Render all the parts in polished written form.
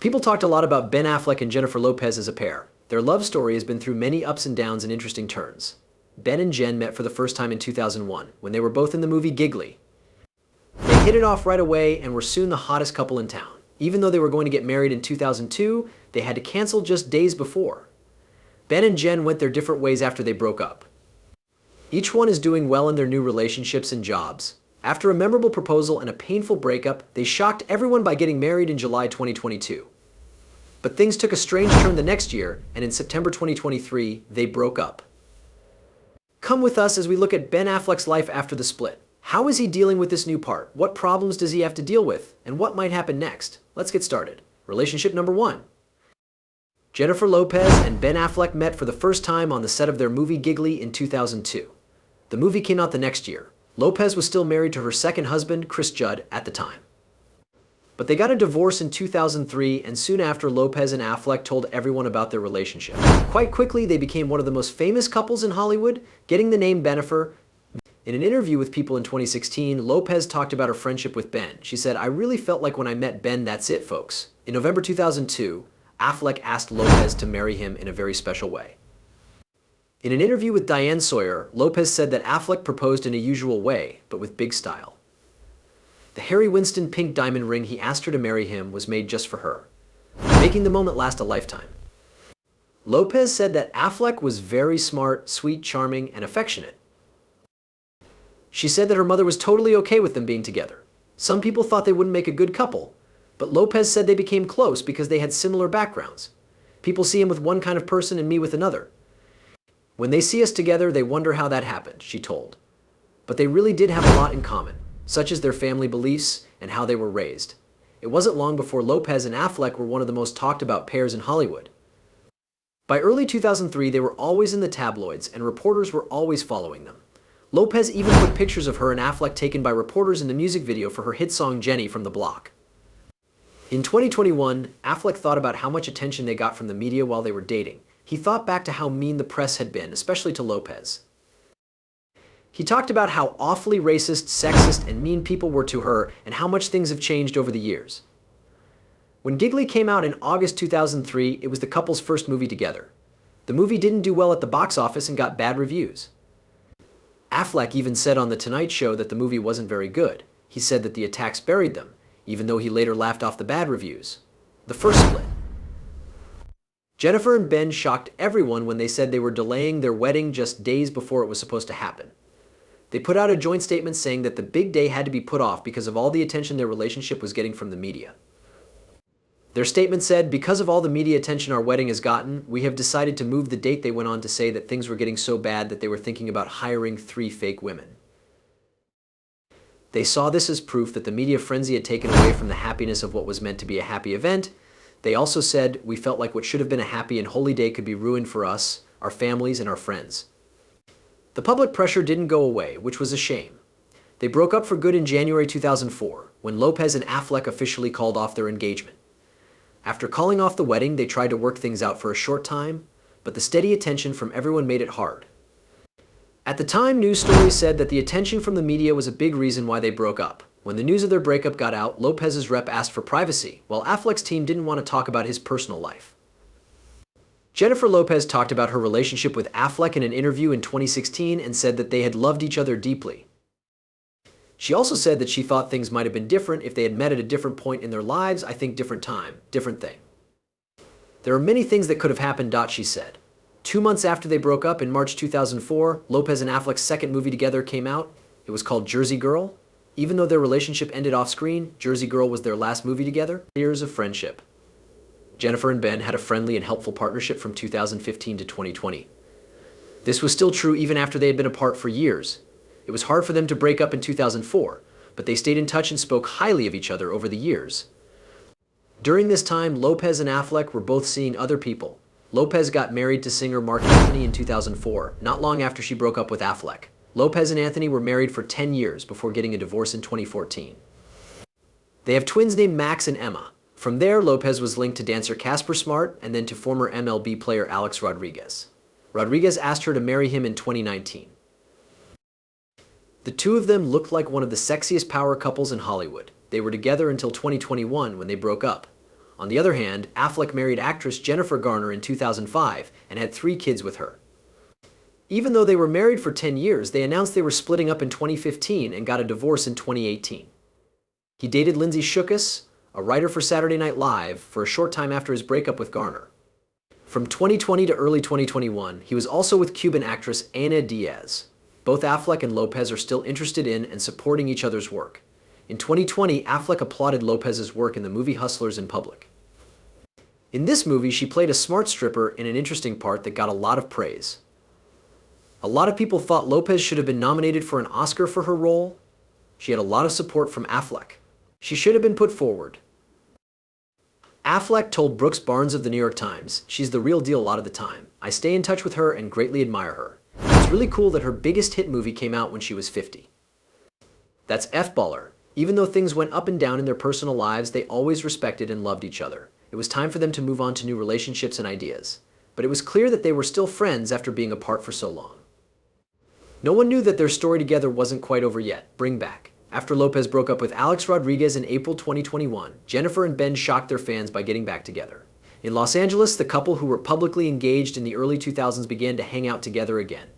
People talked a lot about Ben Affleck and Jennifer Lopez as a pair. Their love story has been through many ups and downs and interesting turns. Ben and Jen met for the first time in 2001, when they were both in the movie Gigli. They hit it off right away and were soon the hottest couple in town. Even though they were going to get married in 2002, they had to cancel just days before. Ben and Jen went their different ways after they broke up. Each one is doing well in their new relationships and jobs. After a memorable proposal and a painful breakup, they shocked everyone by getting married in July 2022. But things took a strange turn the next year, and in September 2023, they broke up. Come with us as we look at Ben Affleck's life after the split. How is he dealing with this new part? What problems does he have to deal with? And what might happen next? Let's get started. Relationship number 1. Jennifer Lopez and Ben Affleck met for the first time on the set of their movie Gigli in 2002. The movie came out the next year. Lopez was still married to her second husband, Chris Judd, at the time. But they got a divorce in 2003, and soon after, Lopez and Affleck told everyone about their relationship. Quite quickly, they became one of the most famous couples in Hollywood, getting the name Bennifer. In an interview with People in 2016, Lopez talked about her friendship with Ben. She said, "I really felt like when I met Ben, that's it, folks." In November 2002, Affleck asked Lopez to marry him in a very special way. In an interview with Diane Sawyer, Lopez said that Affleck proposed in a usual way, but with big style. The Harry Winston pink diamond ring he asked her to marry him was made just for her, making the moment last a lifetime. Lopez said that Affleck was very smart, sweet, charming, and affectionate. She said that her mother was totally okay with them being together. Some people thought they wouldn't make a good couple, but Lopez said they became close because they had similar backgrounds. People see him with one kind of person and me with another. When they see us together, they wonder how that happened, she told. But they really did have a lot in common, such as their family beliefs and how they were raised. It wasn't long before Lopez and Affleck were one of the most talked about pairs in Hollywood. By early 2003, they were always in the tabloids, and reporters were always following them. Lopez even put pictures of her and Affleck taken by reporters in the music video for her hit song Jenny from the Block. In 2021, Affleck thought about how much attention they got from the media while they were dating. He thought back to how mean the press had been, especially to Lopez. He talked about how awfully racist, sexist, and mean people were to her and how much things have changed over the years. When Gigli came out in August 2003, it was the couple's first movie together. The movie didn't do well at the box office and got bad reviews. Affleck even said on The Tonight Show that the movie wasn't very good. He said that the attacks buried them, even though he later laughed off the bad reviews. The first split. Jennifer and Ben shocked everyone when they said they were delaying their wedding just days before it was supposed to happen. They put out a joint statement saying that the big day had to be put off because of all the attention their relationship was getting from the media. Their statement said, "Because of all the media attention our wedding has gotten, we have decided to move the date." They went on to say that things were getting so bad that they were thinking about hiring 3 fake women. They saw this as proof that the media frenzy had taken away from the happiness of what was meant to be a happy event. They also said, "We felt like what should have been a happy and holy day could be ruined for us, our families, and our friends." The public pressure didn't go away, which was a shame. They broke up for good in January 2004, when Lopez and Affleck officially called off their engagement. After calling off the wedding, they tried to work things out for a short time, but the steady attention from everyone made it hard. At the time, news stories said that the attention from the media was a big reason why they broke up. When the news of their breakup got out, Lopez's rep asked for privacy, while Affleck's team didn't want to talk about his personal life. Jennifer Lopez talked about her relationship with Affleck in an interview in 2016 and said that they had loved each other deeply. She also said that she thought things might have been different if they had met at a different point in their lives. "I think different time, different thing. There are many things that could have happened," she said. 2 months after they broke up, in March 2004, Lopez and Affleck's second movie together came out. It was called Jersey Girl. Even though their relationship ended off-screen, Jersey Girl was their last movie together. Years of friendship. Jennifer and Ben had a friendly and helpful partnership from 2015 to 2020. This was still true even after they had been apart for years. It was hard for them to break up in 2004, but they stayed in touch and spoke highly of each other over the years. During this time, Lopez and Affleck were both seeing other people. Lopez got married to singer Mark Anthony in 2004, not long after she broke up with Affleck. Lopez and Anthony were married for 10 years before getting a divorce in 2014. They have twins named Max and Emma. From there, Lopez was linked to dancer Casper Smart and then to former MLB player Alex Rodriguez. Rodriguez asked her to marry him in 2019. The two of them looked like one of the sexiest power couples in Hollywood. They were together until 2021 when they broke up. On the other hand, Affleck married actress Jennifer Garner in 2005 and had 3 kids with her. Even though they were married for 10 years, they announced they were splitting up in 2015 and got a divorce in 2018. He dated Lindsay Shookus, a writer for Saturday Night Live, for a short time after his breakup with Garner. From 2020 to early 2021, he was also with Cuban actress Ana Diaz. Both Affleck and Lopez are still interested in and supporting each other's work. In 2020, Affleck applauded Lopez's work in the movie Hustlers in public. In this movie, she played a smart stripper in an interesting part that got a lot of praise. A lot of people thought Lopez should have been nominated for an Oscar for her role. She had a lot of support from Affleck. She should have been put forward. Affleck told Brooks Barnes of the New York Times, "She's the real deal a lot of the time. I stay in touch with her and greatly admire her. It's really cool that her biggest hit movie came out when she was 50. That's F-baller. Even though things went up and down in their personal lives, they always respected and loved each other. It was time for them to move on to new relationships and ideas. But it was clear that they were still friends after being apart for so long." No one knew that their story together wasn't quite over yet. Bring back. After Lopez broke up with Alex Rodriguez in April 2021, Jennifer and Ben shocked their fans by getting back together. In Los Angeles, the couple who were publicly engaged in the early 2000s began to hang out together again.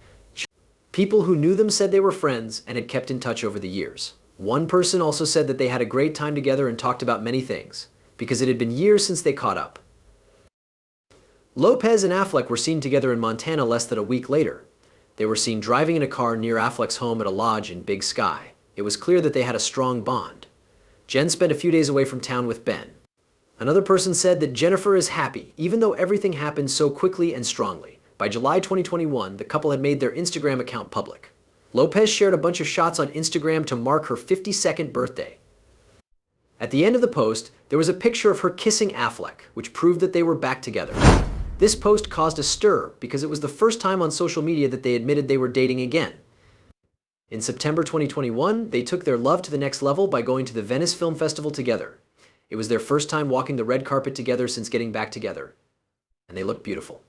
People who knew them said they were friends and had kept in touch over the years. One person also said that they had a great time together and talked about many things, because it had been years since they caught up. Lopez and Affleck were seen together in Montana less than a week later. They were seen driving in a car near Affleck's home at a lodge in Big Sky. It was clear that they had a strong bond. Jen spent a few days away from town with Ben. Another person said that Jennifer is happy, even though everything happened so quickly and strongly. By July 2021, the couple had made their Instagram account public. Lopez shared a bunch of shots on Instagram to mark her 52nd birthday. At the end of the post, there was a picture of her kissing Affleck, which proved that they were back together. This post caused a stir because it was the first time on social media that they admitted they were dating again. In September 2021, they took their love to the next level by going to the Venice Film Festival together. It was their first time walking the red carpet together since getting back together, and they looked beautiful.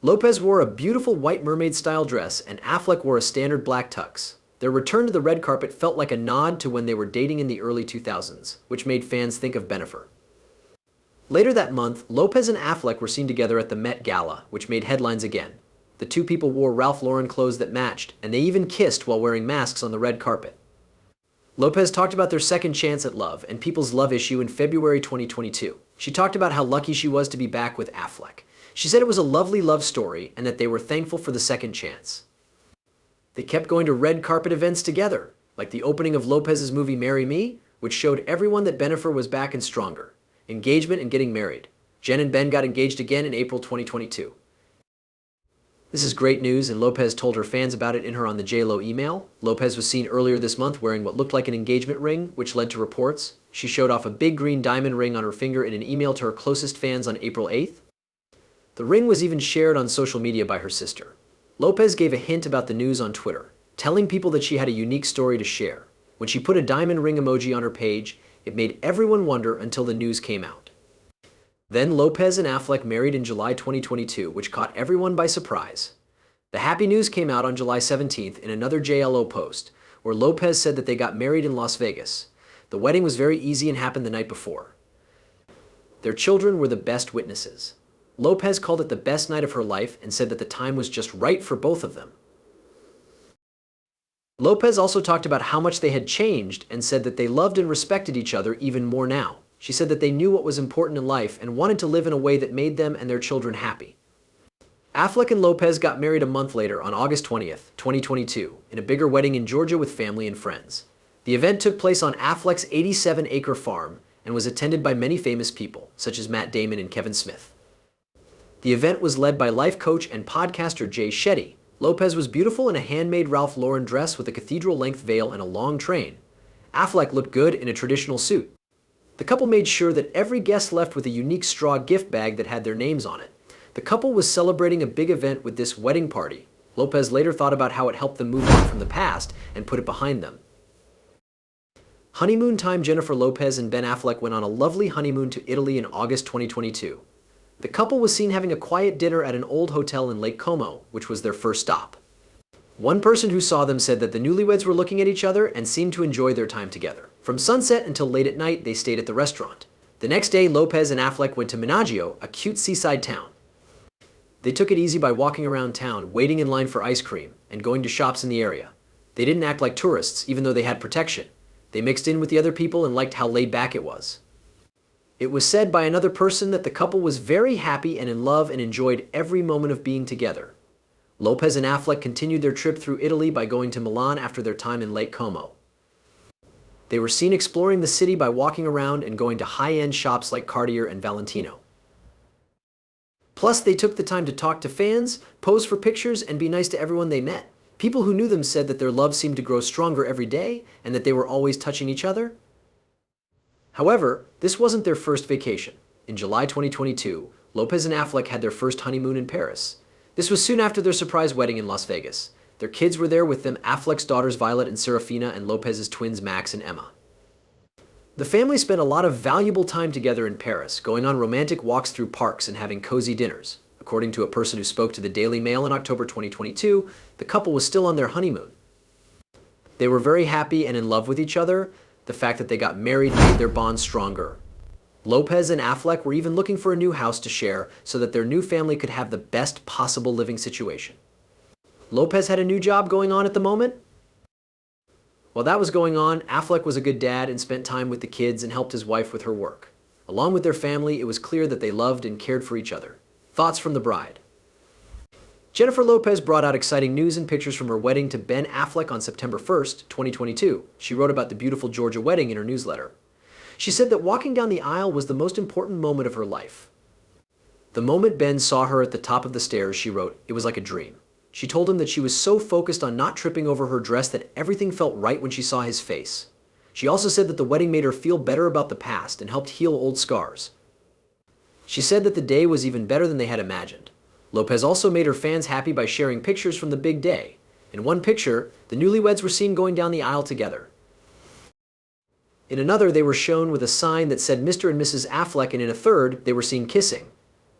Lopez wore a beautiful white mermaid-style dress, and Affleck wore a standard black tux. Their return to the red carpet felt like a nod to when they were dating in the early 2000s, which made fans think of Bennifer. Later that month, Lopez and Affleck were seen together at the Met Gala, which made headlines again. The two people wore Ralph Lauren clothes that matched, and they even kissed while wearing masks on the red carpet. Lopez talked about their second chance at love and people's love issue in February 2022. She talked about how lucky she was to be back with Affleck. She said it was a lovely love story and that they were thankful for the second chance. They kept going to red carpet events together, like the opening of Lopez's movie Marry Me, which showed everyone that Bennifer was back and stronger. Engagement and getting married. Jen and Ben got engaged again in April 2022. This is great news, and Lopez told her fans about it in her On the J-Lo email. Lopez was seen earlier this month wearing what looked like an engagement ring, which led to reports. She showed off a big green diamond ring on her finger in an email to her closest fans on April 8th. The ring was even shared on social media by her sister. Lopez gave a hint about the news on Twitter, telling people that she had a unique story to share. When she put a diamond ring emoji on her page, it made everyone wonder until the news came out. Then Lopez and Affleck married in July 2022, which caught everyone by surprise. The happy news came out on July 17th in another JLO post, where Lopez said that they got married in Las Vegas. The wedding was very easy and happened the night before. Their children were the best witnesses. Lopez called it the best night of her life and said that the time was just right for both of them. Lopez also talked about how much they had changed and said that they loved and respected each other even more now. She said that they knew what was important in life and wanted to live in a way that made them and their children happy. Affleck and Lopez got married a month later on August 20th, 2022, in a bigger wedding in Georgia with family and friends. The event took place on Affleck's 87-acre farm and was attended by many famous people, such as Matt Damon and Kevin Smith. The event was led by life coach and podcaster Jay Shetty. Lopez was beautiful in a handmade Ralph Lauren dress with a cathedral-length veil and a long train. Affleck looked good in a traditional suit. The couple made sure that every guest left with a unique straw gift bag that had their names on it. The couple was celebrating a big event with this wedding party. Lopez later thought about how it helped them move on from the past and put it behind them. Honeymoon time. Jennifer Lopez and Ben Affleck went on a lovely honeymoon to Italy in August 2022. The couple was seen having a quiet dinner at an old hotel in Lake Como, which was their first stop. One person who saw them said that the newlyweds were looking at each other and seemed to enjoy their time together. From sunset until late at night, they stayed at the restaurant. The next day, Lopez and Affleck went to Menaggio, a cute seaside town. They took it easy by walking around town, waiting in line for ice cream, and going to shops in the area. They didn't act like tourists, even though they had protection. They mixed in with the other people and liked how laid back it was. It was said by another person that the couple was very happy and in love and enjoyed every moment of being together. Lopez and Affleck continued their trip through Italy by going to Milan after their time in Lake Como. They were seen exploring the city by walking around and going to high-end shops like Cartier and Valentino. Plus, they took the time to talk to fans, pose for pictures, and be nice to everyone they met. People who knew them said that their love seemed to grow stronger every day and that they were always touching each other. However, this wasn't their first vacation. In July 2022, Lopez and Affleck had their first honeymoon in Paris. This was soon after their surprise wedding in Las Vegas. Their kids were there with them, Affleck's daughters Violet and Serafina, and Lopez's twins Max and Emma. The family spent a lot of valuable time together in Paris, going on romantic walks through parks and having cozy dinners. According to a person who spoke to the Daily Mail in October 2022, the couple was still on their honeymoon. They were very happy and in love with each other. The fact that they got married made their bond stronger. Lopez and Affleck were even looking for a new house to share so that their new family could have the best possible living situation. Lopez had a new job going on at the moment. While that was going on, Affleck was a good dad and spent time with the kids and helped his wife with her work. Along with their family, it was clear that they loved and cared for each other. Thoughts from the bride. Jennifer Lopez brought out exciting news and pictures from her wedding to Ben Affleck on September 1st, 2022. She wrote about the beautiful Georgia wedding in her newsletter. She said that walking down the aisle was the most important moment of her life. The moment Ben saw her at the top of the stairs, she wrote, it was like a dream. She told him that she was so focused on not tripping over her dress that everything felt right when she saw his face. She also said that the wedding made her feel better about the past and helped heal old scars. She said that the day was even better than they had imagined. Lopez also made her fans happy by sharing pictures from the big day. In one picture, the newlyweds were seen going down the aisle together. In another, they were shown with a sign that said Mr. and Mrs. Affleck, and in a third, they were seen kissing.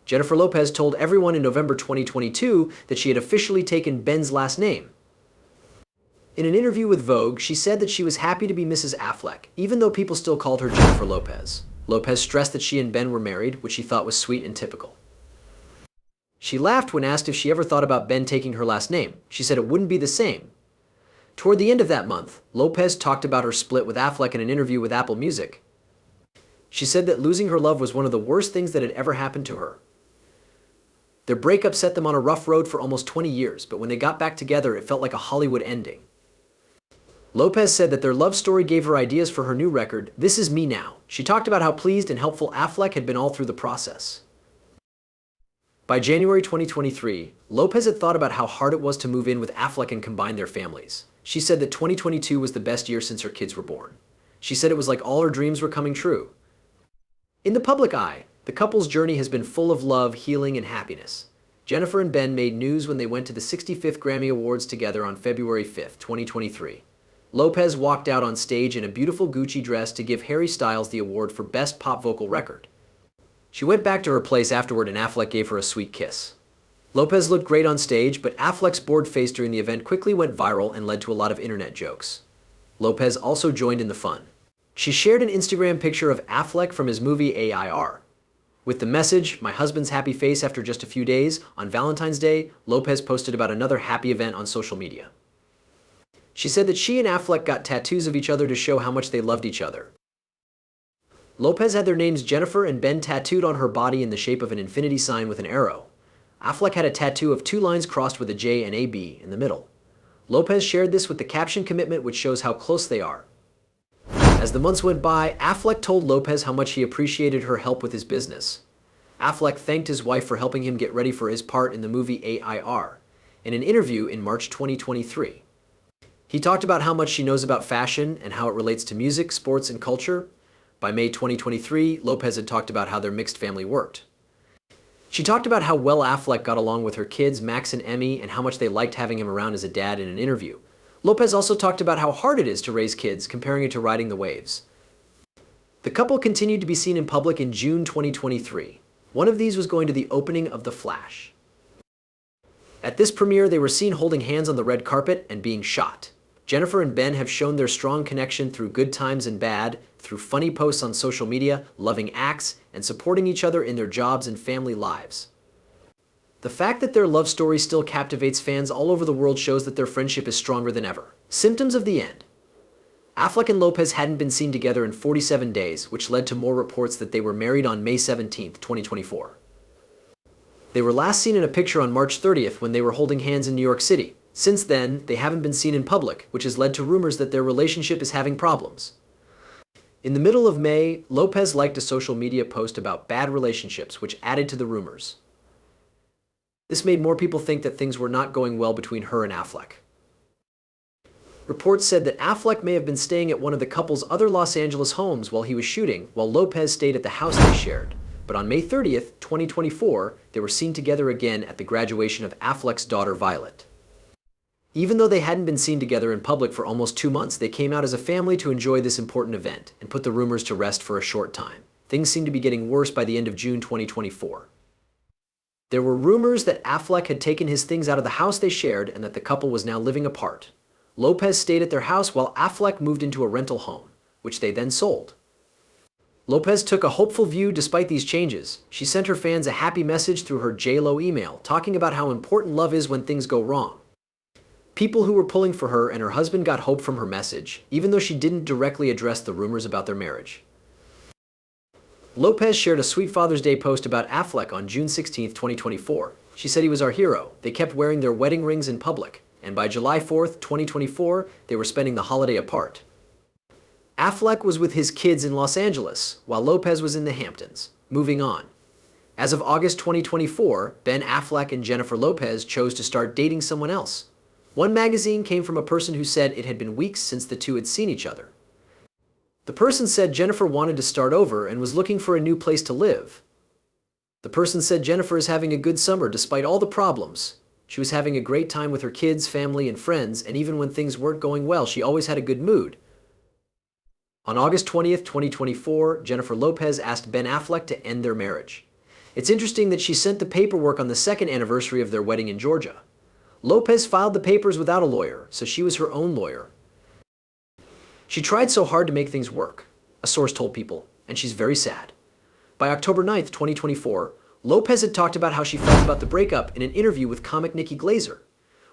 Jennifer Lopez told everyone in November 2022 that she had officially taken Ben's last name. In an interview with Vogue, she said that she was happy to be Mrs. Affleck, even though people still called her Jennifer Lopez. Lopez stressed that she and Ben were married, which she thought was sweet and typical. She laughed when asked if she ever thought about Ben taking her last name. She said it wouldn't be the same. Toward the end of that month, Lopez talked about her split with Affleck in an interview with Apple Music. She said that losing her love was one of the worst things that had ever happened to her. Their breakup set them on a rough road for almost 20 years, but when they got back together, it felt like a Hollywood ending. Lopez said that their love story gave her ideas for her new record, This Is Me Now. She talked about how pleased and helpful Affleck had been all through the process. By January 2023, Lopez had thought about how hard it was to move in with Affleck and combine their families. She said that 2022 was the best year since her kids were born. She said it was like all her dreams were coming true. In the public eye, the couple's journey has been full of love, healing, and happiness. Jennifer and Ben made news when they went to the 65th Grammy Awards together on February 5th, 2023. Lopez walked out on stage in a beautiful Gucci dress to give Harry Styles the award for Best Pop Vocal Record. She went back to her place afterward and Affleck gave her a sweet kiss. Lopez looked great on stage, but Affleck's bored face during the event quickly went viral and led to a lot of internet jokes. Lopez also joined in the fun. She shared an Instagram picture of Affleck from his movie AIR. With the message, my husband's happy face after just a few days, on Valentine's Day, Lopez posted about another happy event on social media. She said that she and Affleck got tattoos of each other to show how much they loved each other. Lopez had their names Jennifer and Ben tattooed on her body in the shape of an infinity sign with an arrow. Affleck had a tattoo of two lines crossed with a J and a B in the middle. Lopez shared this with the caption commitment, which shows how close they are. As the months went by, Affleck told Lopez how much he appreciated her help with his business. Affleck thanked his wife for helping him get ready for his part in the movie AIR, in an interview in March 2023. He talked about how much she knows about fashion and how it relates to music, sports, and culture. By May 2023, Lopez had talked about how their mixed family worked. She talked about how well Affleck got along with her kids, Max and Emmy, and how much they liked having him around as a dad in an interview. Lopez also talked about how hard it is to raise kids, comparing it to riding the waves. The couple continued to be seen in public in June 2023. One of these was going to the opening of The Flash. At this premiere, they were seen holding hands on the red carpet and being shot. Jennifer and Ben have shown their strong connection through good times and bad, through funny posts on social media, loving acts, and supporting each other in their jobs and family lives. The fact that their love story still captivates fans all over the world shows that their friendship is stronger than ever. Symptoms of the end. Affleck and Lopez hadn't been seen together in 47 days, which led to more reports that they were married on May 17, 2024. They were last seen in a picture on March 30th when they were holding hands in New York City. Since then, they haven't been seen in public, which has led to rumors that their relationship is having problems. In the middle of May, Lopez liked a social media post about bad relationships, which added to the rumors. This made more people think that things were not going well between her and Affleck. Reports said that Affleck may have been staying at one of the couple's other Los Angeles homes while he was shooting, while Lopez stayed at the house they shared. But on May 30th, 2024, they were seen together again at the graduation of Affleck's daughter Violet. Even though they hadn't been seen together in public for almost 2 months, they came out as a family to enjoy this important event and put the rumors to rest for a short time. Things seemed to be getting worse by the end of June 2024. There were rumors that Affleck had taken his things out of the house they shared and that the couple was now living apart. Lopez stayed at their house while Affleck moved into a rental home, which they then sold. Lopez took a hopeful view despite these changes. She sent her fans a happy message through her JLo email, talking about how important love is when things go wrong. People who were pulling for her and her husband got hope from her message, even though she didn't directly address the rumors about their marriage. Lopez shared a sweet Father's Day post about Affleck on June 16, 2024. She said he was our hero. They kept wearing their wedding rings in public, and by July 4th, 2024, they were spending the holiday apart. Affleck was with his kids in Los Angeles, while Lopez was in the Hamptons. Moving on. As of August 2024, Ben Affleck and Jennifer Lopez chose to start dating someone else. One magazine came from a person who said it had been weeks since the two had seen each other. The person said Jennifer wanted to start over and was looking for a new place to live. The person said Jennifer is having a good summer despite all the problems. She was having a great time with her kids, family, and friends, and even when things weren't going well, she always had a good mood. On August 20th, 2024, Jennifer Lopez asked Ben Affleck to end their marriage. It's interesting that she sent the paperwork on the second anniversary of their wedding in Georgia. Lopez filed the papers without a lawyer, so she was her own lawyer. She tried so hard to make things work, a source told People, and she's very sad. By October 9th, 2024, Lopez had talked about how she felt about the breakup in an interview with comic Nikki Glazer.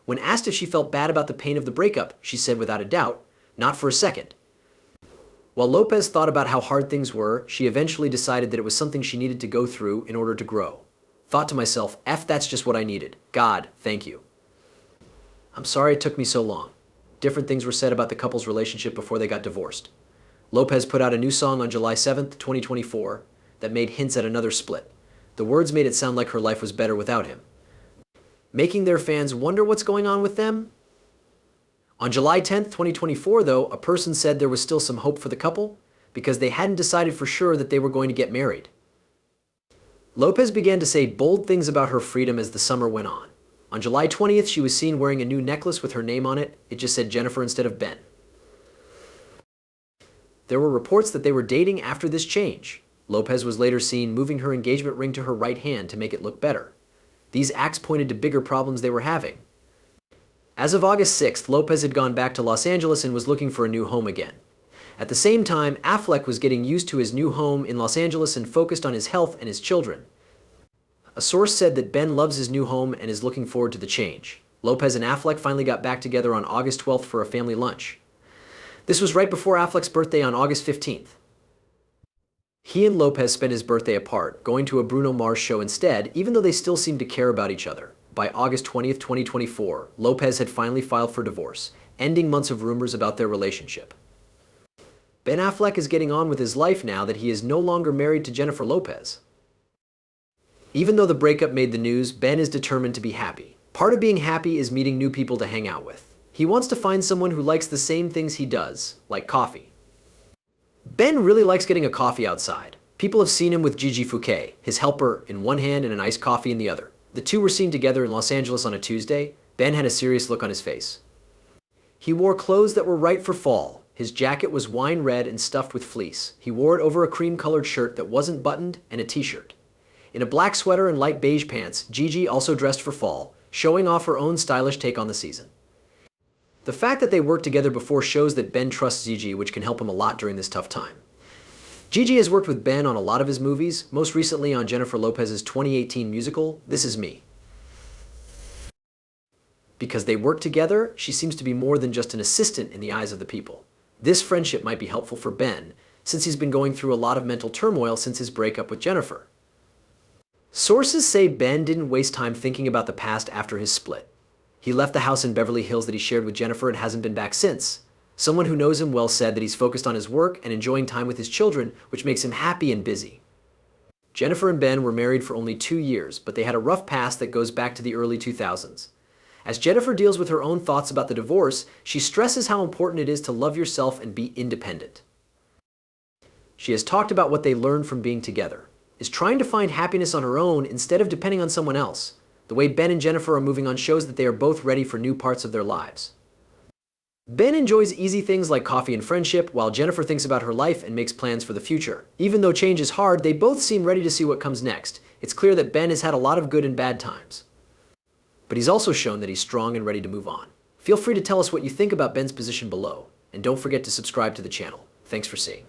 When asked if she felt bad about the pain of the breakup, she said without a doubt, "Not for a second." While Lopez thought about how hard things were, she eventually decided that it was something she needed to go through in order to grow. Thought to myself, that's just what I needed. God, thank you. I'm sorry it took me so long. Different things were said about the couple's relationship before they got divorced. Lopez put out a new song on July 7th, 2024, that made hints at another split. The words made it sound like her life was better without him, making their fans wonder what's going on with them. On July 10th, 2024, though, a person said there was still some hope for the couple because they hadn't decided for sure that they were going to get married. Lopez began to say bold things about her freedom as the summer went on. On July 20th, she was seen wearing a new necklace with her name on it. It just said Jennifer instead of Ben. There were reports that they were dating after this change. Lopez was later seen moving her engagement ring to her right hand to make it look better. These acts pointed to bigger problems they were having. As of August 6th, Lopez had gone back to Los Angeles and was looking for a new home again. At the same time, Affleck was getting used to his new home in Los Angeles and focused on his health and his children. A source said that Ben loves his new home and is looking forward to the change. Lopez and Affleck finally got back together on August 12th for a family lunch. This was right before Affleck's birthday on August 15th. He and Lopez spent his birthday apart, going to a Bruno Mars show instead, even though they still seemed to care about each other. By August 20th, 2024, Lopez had finally filed for divorce, ending months of rumors about their relationship. Ben Affleck is getting on with his life now that he is no longer married to Jennifer Lopez. Even though the breakup made the news, Ben is determined to be happy. Part of being happy is meeting new people to hang out with. He wants to find someone who likes the same things he does, like coffee. Ben really likes getting a coffee outside. People have seen him with Gigli Fouquet, his helper in one hand and an iced coffee in the other. The two were seen together in Los Angeles on a Tuesday. Ben had a serious look on his face. He wore clothes that were right for fall. His jacket was wine red and stuffed with fleece. He wore it over a cream-colored shirt that wasn't buttoned and a t-shirt. In a black sweater and light beige pants, Gigli also dressed for fall, showing off her own stylish take on the season. The fact that they worked together before shows that Ben trusts Gigli, which can help him a lot during this tough time. Gigli has worked with Ben on a lot of his movies, most recently on Jennifer Lopez's 2018 musical, This Is Me. Because they work together, she seems to be more than just an assistant in the eyes of the people. This friendship might be helpful for Ben, since he's been going through a lot of mental turmoil since his breakup with Jennifer. Sources say Ben didn't waste time thinking about the past after his split. He left the house in Beverly Hills that he shared with Jennifer and hasn't been back since. Someone who knows him well said that he's focused on his work and enjoying time with his children, which makes him happy and busy. Jennifer and Ben were married for only 2 years, but they had a rough past that goes back to the early 2000s. As Jennifer deals with her own thoughts about the divorce, she stresses how important it is to love yourself and be independent. She has talked about what they learned from being together, is trying to find happiness on her own instead of depending on someone else. The way Ben and Jennifer are moving on shows that they are both ready for new parts of their lives. Ben enjoys easy things like coffee and friendship, while Jennifer thinks about her life and makes plans for the future. Even though change is hard, they both seem ready to see what comes next. It's clear that Ben has had a lot of good and bad times. But he's also shown that he's strong and ready to move on. Feel free to tell us what you think about Ben's position below, and don't forget to subscribe to the channel. Thanks for seeing.